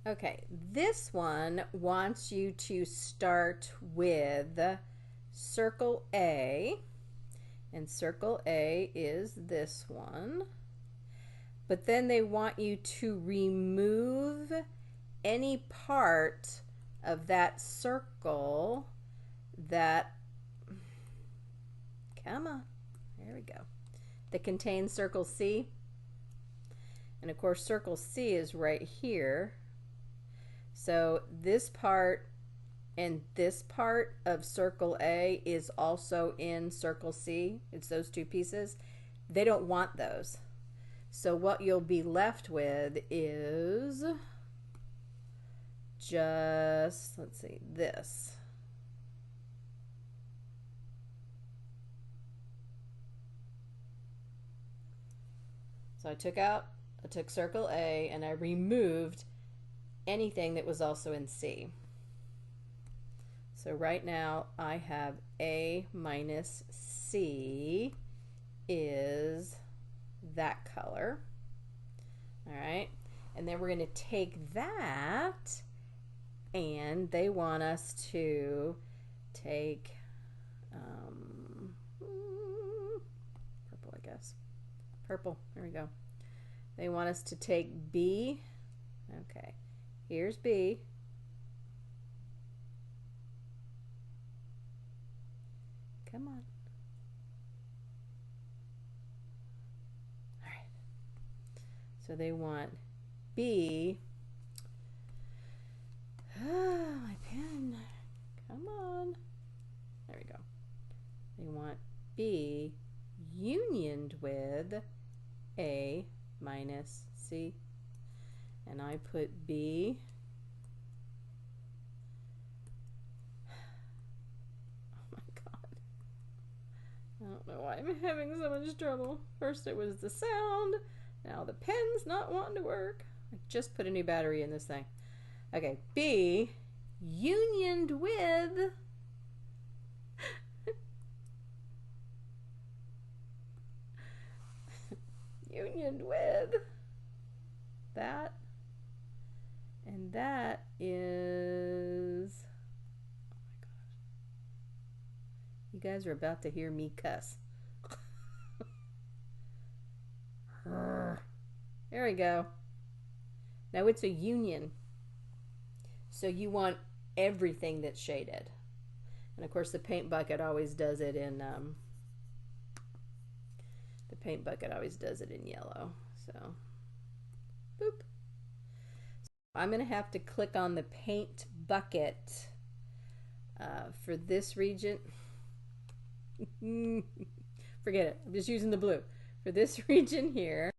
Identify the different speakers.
Speaker 1: Okay, this one wants you to start with circle A, and circle A is this one. But then they want you to remove any part of that circle that, come on, there we go, that contains circle C. And of course circle C is right here. So this part and this part of circle A is also in circle C. It's those two pieces. They don't want those. So what you'll be left with is just, let's see, this. So I took circle A and I removed anything that was also in C. So right now I have A minus C is that color. All right, and then we're going to take that, and they want us to take purple, I guess. Purple, there we go. They want us to take B. Okay, here's B. Come on. All right. So they want B. Oh, my pen. Come on. There we go. They want B unioned with A minus C. And I put B. Oh my God. I don't know why I'm having so much trouble. First it was the sound. Now the pen's not wanting to work. I just put a new battery in this thing. Okay, B unioned with unioned with that, and that is, oh my gosh, you guys are about to hear me cuss. There we go. Now it's a union, so you want everything that's shaded, and of course the paint bucket always does it in yellow. So boop. So I'm gonna have to click on the paint bucket for this region. Forget it, I'm just using the blue for this region here.